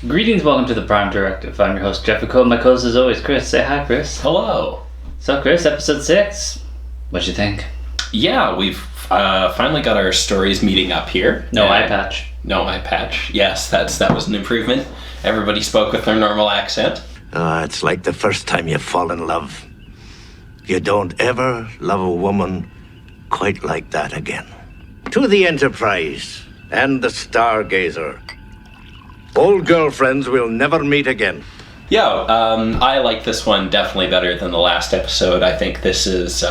Greetings, welcome to the Prime Directive. I'm your host, Jefficho. My co-host is always Chris. Say hi, Chris. Hello. So, Chris, episode 6. What'd you think? Yeah, we've finally got our stories meeting up here. No eye patch. No eye patch. Yes, that was an improvement. Everybody spoke with their normal accent. It's like the first time you fall in love. You don't ever love a woman quite like that again. To the Enterprise and the Stargazer. Old girlfriends will never meet again. Yeah, I like this one definitely better than the last episode. I think this is,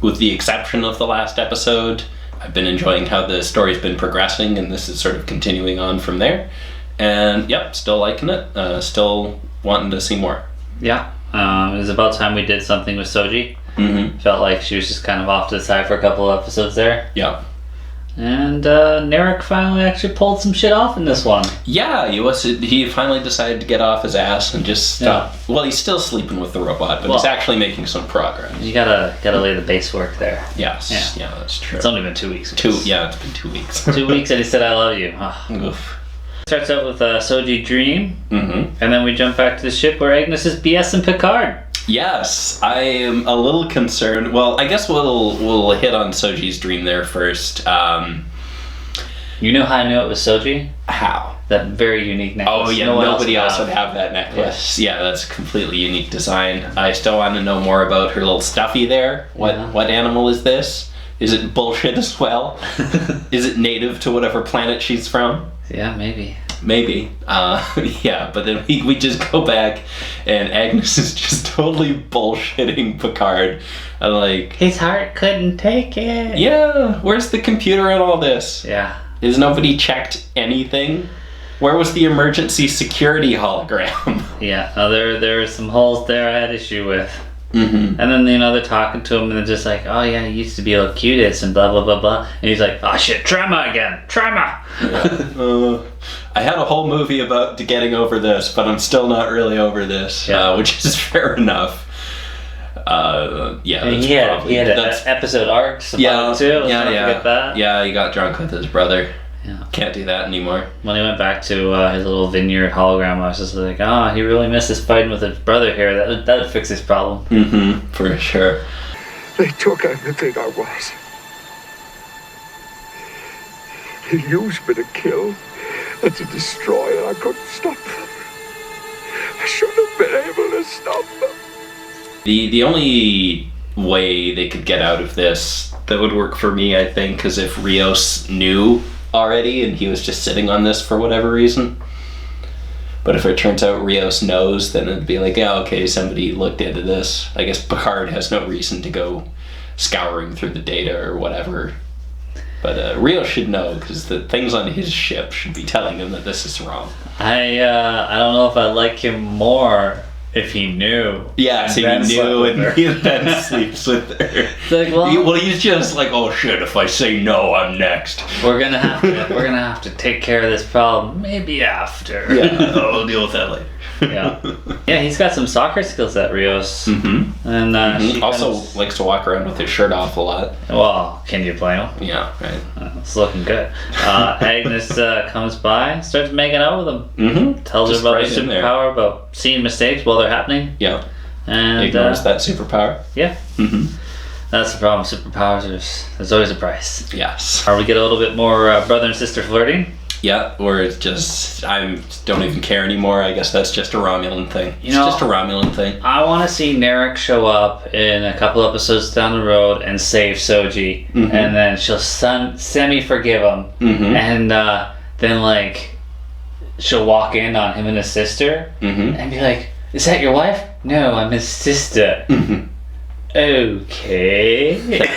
with the exception of the last episode, I've been enjoying how the story's been progressing, and this is sort of continuing on from there. And, yep, still liking it. Still wanting to see more. Yeah, it was about time we did something with Soji. Mm-hmm. Felt like she was just kind of off to the side for a couple of episodes there. Yeah. And Narek finally actually pulled some shit off in this one. Yeah, he finally decided to get off his ass and just stop. Yeah. Well, he's still sleeping with the robot, but he's actually making some progress. You gotta lay the base work there. Yes. Yeah, that's true. It's only been 2 weeks. Yeah, it's been 2 weeks. 2 weeks and he said, I love you. Oh. Oof. Starts out with Soji Dream, mm-hmm. and then we jump back to the ship where Agnes is BSing Picard. Yes, I am a little concerned. Well, I guess we'll hit on Soji's dream there first. You know how I knew it was Soji? How? That very unique necklace. Oh yeah, nobody else would have that necklace. Yeah, that's a completely unique design. I still want to know more about her little stuffy there. What animal is this? Is it bullshit as well? Is it native to whatever planet she's from? Yeah, maybe. Maybe. Yeah, but then we just go back and Agnes is just totally bullshitting Picard. Like, his heart couldn't take it. Yeah, where's the computer in all this? Yeah. Has nobody checked anything? Where was the emergency security hologram? Yeah, there are some holes there I had issue with. Mm-hmm. And then, they're talking to him and they're just like, oh yeah, you used to be all cutest and blah, blah, blah, blah. And he's like, oh shit, trauma again, trauma! Yeah. I had a whole movie about getting over this, but I'm still not really over this, which is fair enough. Yeah, and he had an episode arcs about it too. Let's not forget that. Yeah, he got drunk with his brother. Yeah. Can't do that anymore. When he went back to his little vineyard hologram, I was just like, he really misses fighting with his brother here. That would fix his problem. Mm-hmm, for sure. They took everything I was. He used me to kill and to destroy, and I couldn't stop them. I should have been able to stop them. The only way they could get out of this that would work for me, I think, is if Rios knew already and he was just sitting on this for whatever reason. But if it turns out Rios knows, then it'd be like, yeah, okay, somebody looked into this. I guess Picard has no reason to go scouring through the data or whatever. But Rios should know, because the things on his ship should be telling him that this is wrong. I don't know if I'd like him more if he knew. Yeah, so he knew and he then sleeps with her. Like, well, he's just like, oh shit, if I say no, I'm next. We're gonna have to take care of this problem maybe after. Yeah, I'll deal with that later. Yeah, he's got some soccer skills, that Rios. Mm-hmm. And he also likes to walk around with his shirt off a lot. Well, can you blame him? Yeah, right. It's looking good. Agnes comes by, starts making out with him. Mm-hmm. Tells her about her superpower, about seeing mistakes while they're happening. Yeah. And ignores that superpower. Yeah. Mm-hmm. That's the problem. Superpowers, there's always a price. Yes. Or we get a little bit more brother and sister flirting. Yeah, or it's just, I don't even care anymore. I guess that's just a Romulan thing. It's just a Romulan thing. I want to see Narek show up in a couple episodes down the road and save Soji. Mm-hmm. And then she'll semi-forgive him. Mm-hmm. And then, like, she'll walk in on him and his sister. Mm-hmm. And be like, is that your wife? No, I'm his sister. Mm-hmm. Okay. Very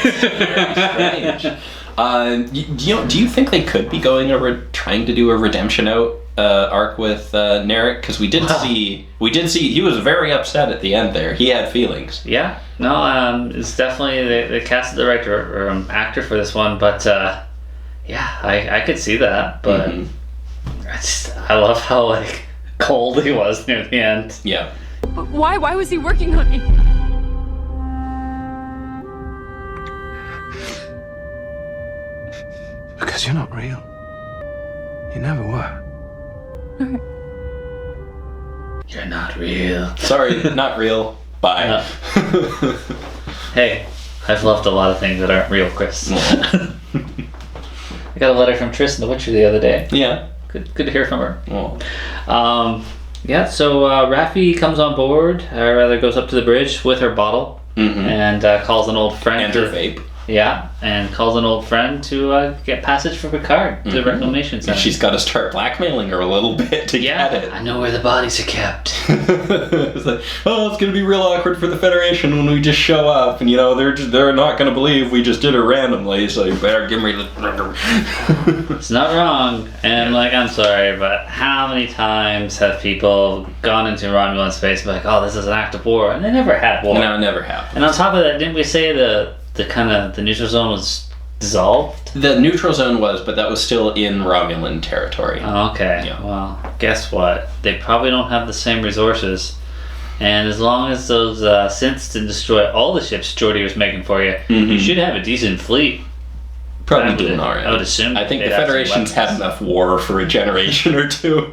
strange. Do you think they could be trying to do a redemption arc with Narek? Because we did see he was very upset at the end there. He had feelings. Yeah, no, it's definitely they casted the right actor for this one, but yeah, I could see that. But I love how like cold he was near the end. Yeah. But why was he working on me? Because you're not real. You never were. You're not real. Sorry, not real. Bye. Hey, I've loved a lot of things that aren't real, Chris. I got a letter from Tristan the Witcher the other day. Yeah. Good to hear from her. Oh. Yeah, so Raffi comes on board, or rather goes up to the bridge with her bottle, and calls an old friend. And her vape. Yeah, and calls an old friend to get passage for Picard to the Reclamation Center. She's got to start blackmailing her a little bit to get it. I know where the bodies are kept. It's like, oh, it's gonna be real awkward for the Federation when we just show up, and they're not gonna believe we just did it randomly. So you better give me the. It's not wrong, and I'm sorry, but how many times have people gone into Romulan space and be like, oh, this is an act of war, and they never had war. No, never happened. And on top of that, didn't we say the neutral zone was dissolved? The neutral zone was, but that was still in Romulan territory. Oh, okay. Yeah. Well, guess what? They probably don't have the same resources. And as long as those synths didn't destroy all the ships Geordi was making for you, you should have a decent fleet. Probably doing alright. I would assume. I think the Federation's had enough war for a generation or two.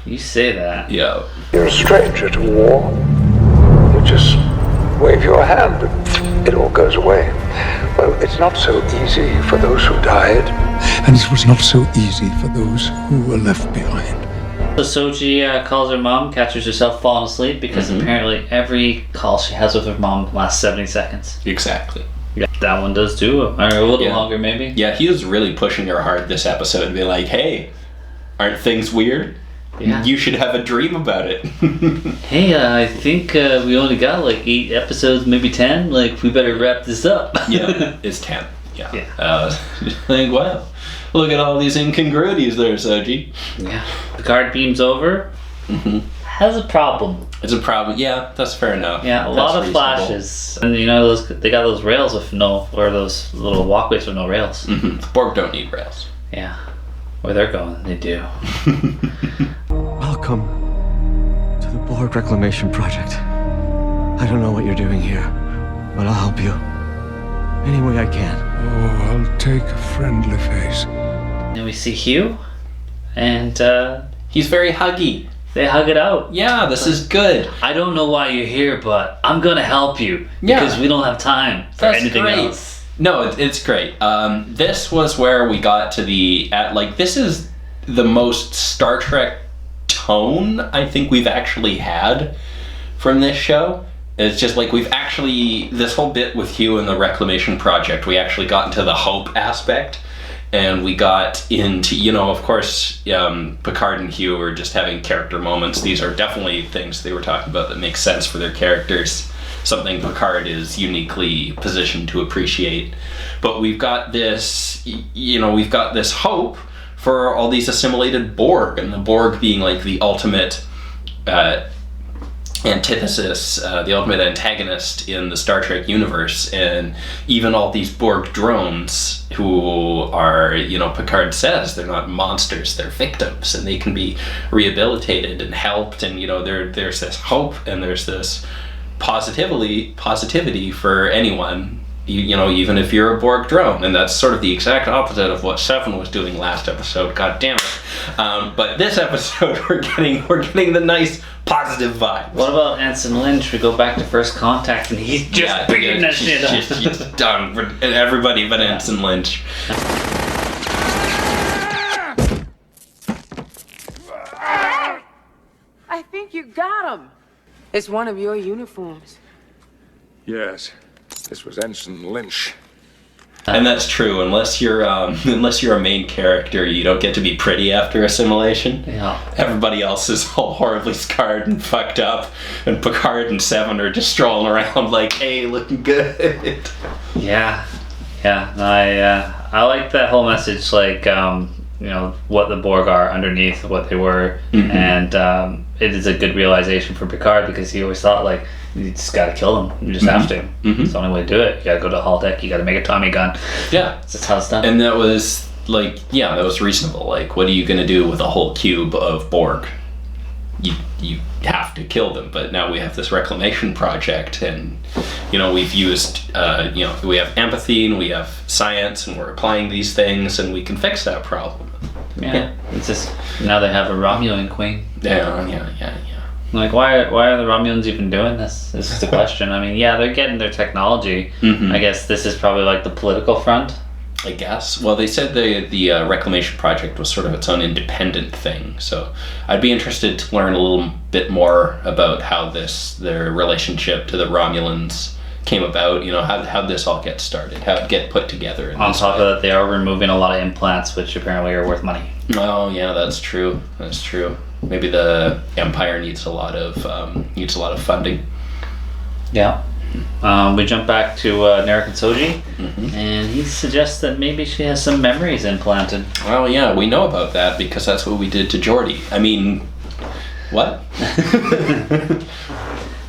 You say that. Yeah. You're a stranger to war. You just wave your hand and it all goes away. Well, it's not so easy for those who died. And it was not so easy for those who were left behind. So Soji calls her mom, catches herself falling asleep because apparently every call she has with her mom lasts 70 seconds. Exactly. Yeah, that one does too, or a little longer maybe. Yeah, he was really pushing her hard this episode to be like, hey, aren't things weird? Yeah. You should have a dream about it. Hey, I think we only got 8 episodes, maybe 10. We better wrap this up. Yeah, it's 10. Yeah. Wow. Look at all these incongruities there, Soji. Yeah. Picard beams over. Has a problem. It's a problem. Yeah, that's fair enough. Yeah, a lot of flashes. And they got those rails with those little walkways with no rails. Borg don't need rails. Yeah. Where they're going, they do. Welcome to the Borg Reclamation Project. I don't know what you're doing here, but I'll help you any way I can. Oh, I'll take a friendly face. And we see Hugh, and he's very huggy. They hug it out. Yeah, this is good. I don't know why you're here, but I'm gonna help you because we don't have time for anything else. No, it's great. This was where we got to this is the most Star Trek tone I think we've actually had from this show. It's just we've actually, this whole bit with Hugh and the Reclamation Project, we actually got into the hope aspect, and we got into, of course, Picard and Hugh were just having character moments. These are definitely things they were talking about that make sense for their characters. Something Picard is uniquely positioned to appreciate. But we've got this, we've got this hope for all these assimilated Borg, and the Borg being the ultimate antithesis, the ultimate antagonist in the Star Trek universe, and even all these Borg drones who are, Picard says they're not monsters, they're victims, and they can be rehabilitated and helped, and there's this hope and there's this positivity for anyone, even if you're a Borg drone, and that's sort of the exact opposite of what Seven was doing last episode. God damn it! But this episode, we're getting the nice positive vibes. What about Ensign Lynch? We go back to First Contact, and he's just beating that shit up. He's done for everybody but Ensign Lynch. I think you got him. It's one of your uniforms. Yes, this was Ensign Lynch. And that's true. Unless you're a main character, you don't get to be pretty after assimilation. Yeah. Everybody else is all horribly scarred and fucked up, and Picard and Seven are just strolling around hey, looking good. Yeah. I like that whole message. What the Borg are underneath what they were, and it is a good realization for Picard because he always thought you just gotta kill them. You just have to. It's the only way to do it. You gotta go to holodeck. You gotta make a Tommy gun. Yeah, that's how it's done. And that was that was reasonable. What are you gonna do with a whole cube of Borg? You have to kill them. But now we have this reclamation project, and we've used we have empathy and we have science, and we're applying these things, and we can fix that problem. Yeah. It's just now they have a Romulan queen. Yeah. Like, why are the Romulans even doing this? This is the question. I mean, yeah, they're getting their technology. I guess this is probably like the political front. I guess. Well, they said the Reclamation Project was sort of its own independent thing, so I'd be interested to learn a little bit more about how their relationship to the Romulans came about. You know, how'd this all get started? How'd it get put together? On top of that, they are removing a lot of implants, which apparently are worth money. Oh yeah, that's true. That's true. Maybe the Empire needs a lot of funding. Yeah. We jump back to Narek and Soji, and he suggests that maybe she has some memories implanted. Well, yeah, we know about that because that's what we did to Geordi. I mean, what?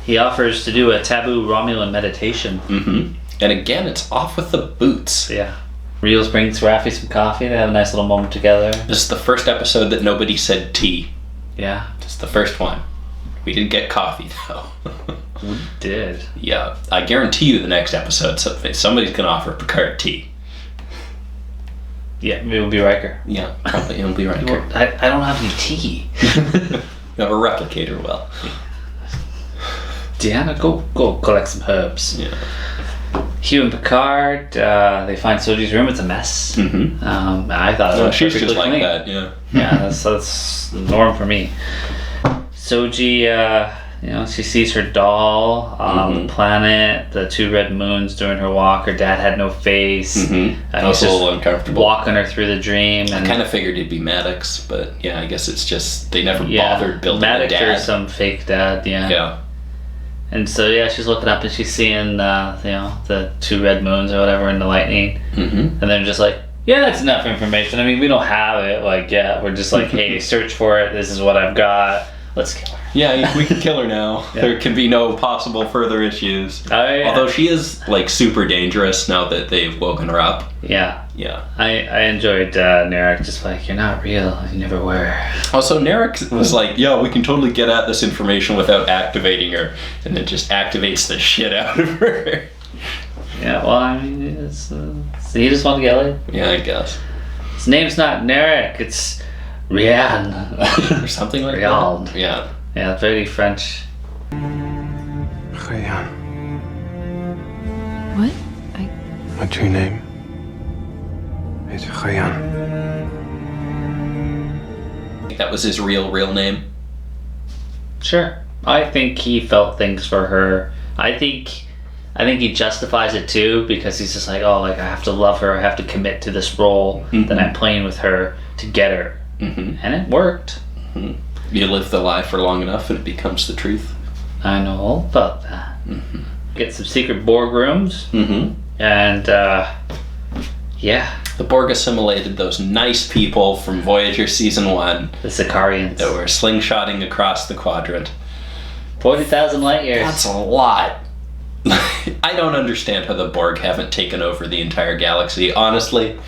He offers to do a taboo Romulan meditation. And again, it's off with the boots. Yeah. Rios brings Raffi some coffee. They have a nice little moment together. This is the first episode that nobody said tea. Yeah. It's the first one. We did get coffee, though. We did. Yeah. I guarantee you the next episode, somebody's going to offer Picard tea. Yeah, maybe it'll be Riker. Yeah, probably it'll be Riker. I don't have any tea. No, a replicator will. Deanna, go collect some herbs. Yeah. Hugh and Picard, they find Soji's room. It's a mess. I thought it was she's just perfectly like clean. that, yeah. Yeah, that's the norm for me. Soji, she sees her doll on the planet, the 2 red moons during her walk. Her dad had no face. That was a little uncomfortable. Walking her through the dream. And I kind of figured it'd be Maddox, but yeah, I guess it's just they never bothered building Maddox a dad. or some fake dad, Yeah. And so she's looking up and she's seeing the 2 red moons or whatever in the lightning, and they're just like, yeah, that's enough information. I mean, we don't have it like yet. We're just like, hey, search for it. This is what I've got. Let's kill her. Yeah, we can kill her now. Yeah. There can be no possible further issues. Oh, yeah. Although she is like super dangerous now that they've woken her up. Yeah. Yeah. I enjoyed Narek just like, you're not real. You never were. Also, Narek was like, yeah, we can totally get at this information without activating her. And then just activates the shit out of her. Yeah, well, I mean, he just wanted to get laid. Yeah, I guess. His name's not Narek. It's Rian. Or something like Rian. that. Yeah. Yeah, very French. Rian. What? My true name is Rian. I think that was his real name. Sure. I think he felt things for her. I think he justifies it too because he's just like, oh, like I have to love her. I have to commit to this role that I'm playing with her to get her. And it worked. You live the lie for long enough and it becomes the truth. I know all about that. Get some secret Borg rooms. And, the Borg assimilated those nice people from Voyager Season 1. The Sicarians. That were slingshotting across the quadrant. 40,000 light years. That's a lot. I don't understand how the Borg haven't taken over the entire galaxy. Honestly,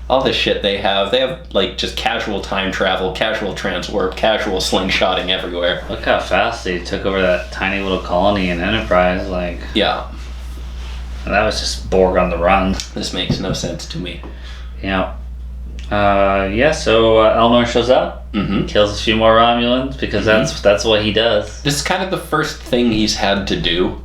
all the shit they have like just casual time travel, casual transwarp, casual slingshotting everywhere. Look how fast they took over that tiny little colony in Enterprise, like. Yeah. And that was just Borg on the run. This makes no sense to me. Yeah. So Elnor shows up, kills a few more Romulans because that's what he does. This is kind of the first thing he's had to do.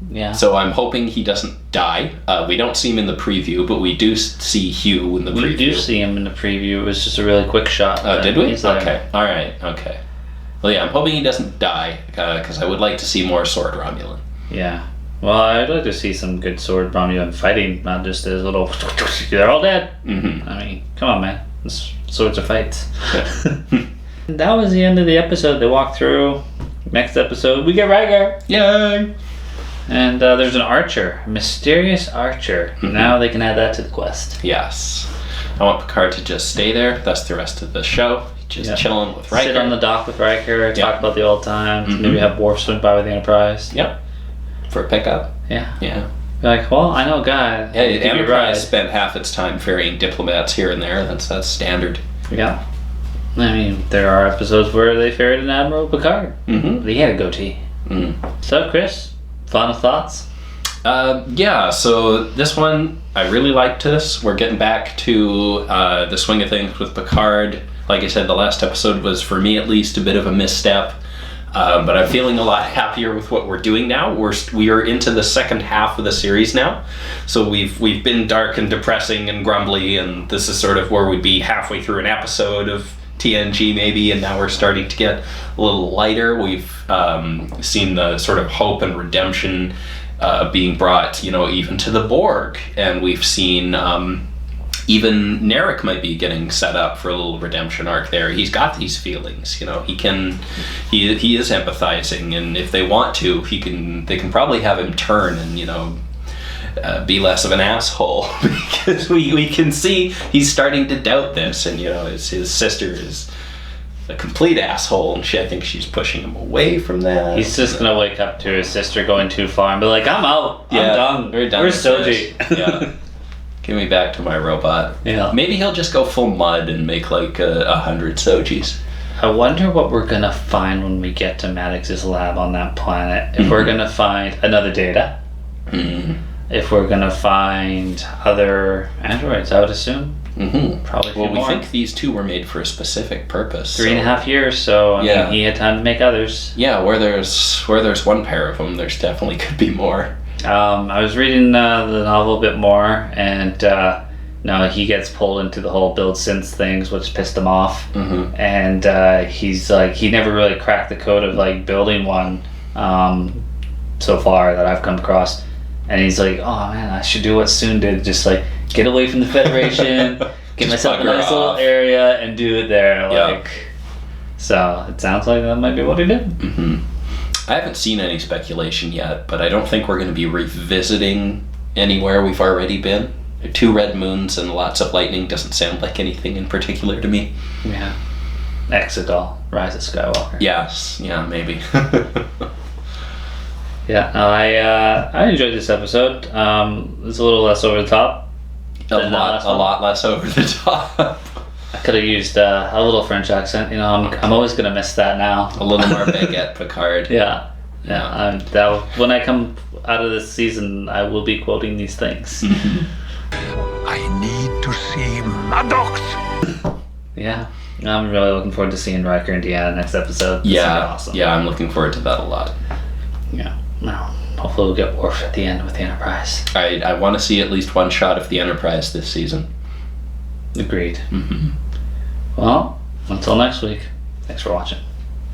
Yeah. So I'm hoping he doesn't die. We don't see him in the preview, but we do see Hugh in the preview. We do see him in the preview. It was just a really quick shot. Oh, did we? Okay. All right. Okay. Well, yeah, I'm hoping he doesn't die because I would like to see more Sword Romulan. Yeah. Well, I'd like to see some good Sword Romulan fighting, not just as little. They're all dead. I mean, come on, man. Swords are fights. That was the end of the episode. They walked through. Next episode, we get Riker. Yay! And there's an archer, a mysterious archer. Now they can add that to the quest. Yes. I want Picard to just stay there. That's the rest of the show. Just chilling with Riker. Sit on the dock with Riker, talk about the old times. Maybe have Worf swing by with the Enterprise. Yep. For a pickup. Yeah. Yeah. You're like, well, I know a guy. Yeah, Enterprise spent half its time ferrying diplomats here and there. That's standard. Yeah. I mean, there are episodes where they ferried an Admiral Picard. But he had a goatee. So, Chris, final thoughts? Yeah, so this one, I really liked this. We're getting back to the swing of things with Picard. Like I said, the last episode was, for me at least, a bit of a misstep. But I'm feeling a lot happier with what we're doing now. We are into the second half of the series now, so we've been dark and depressing and grumbly, and this is sort of where we'd be halfway through an episode of TNG maybe, and now we're starting to get a little lighter. We've seen the sort of hope and redemption being brought, even to the Borg, and we've seen even Narek might be getting set up for a little redemption arc there. He's got these feelings, he is empathizing, and if they want to, they can probably have him turn and be less of an asshole, because we can see he's starting to doubt this, and his sister is a complete asshole, and I think she's pushing him away from that. He's just gonna wake up to his sister going too far and be like, I'm out. I'm done. We're done. Where's Soji? Yeah. Give me back to my robot. Yeah. Maybe he'll just go full mud and make like 100 Sojis. I wonder what we're gonna find when we get to Maddox's lab on that planet. If we're gonna find another Data. If we're gonna find other androids, I would assume. Probably. Well, we think these two were made for a specific purpose. 3.5 years, so I mean, he had time to make others. Yeah, where there's one pair of them, there's definitely could be more. I was reading the novel a bit more, and he gets pulled into the whole build synths things, which pissed him off. And he's like, he never really cracked the code of like building one so far that I've come across. And he's like, oh man, I should do what Soon did, just like get away from the Federation, get myself a nice little area, and do it there. So it sounds like that might be what he did. I haven't seen any speculation yet, but I don't think we're going to be revisiting anywhere we've already been. 2 red moons and lots of lightning doesn't sound like anything in particular to me. Yeah. Exegol, Rise of Skywalker. Yes, yeah, maybe. Yeah, I enjoyed this episode. It's a little less over the top. A lot less over the top. I could have used a little French accent. I'm always gonna miss that now. A little more baguette Picard. Yeah. When I come out of this season, I will be quoting these things. I need to see Maddox. Yeah, I'm really looking forward to seeing Riker and Deanna next episode. This awesome. Yeah, I'm looking forward to that a lot. Yeah. Well, hopefully we'll get Worf at the end with the Enterprise. I want to see at least one shot of the Enterprise this season. Agreed. Well, until next week, thanks for watching.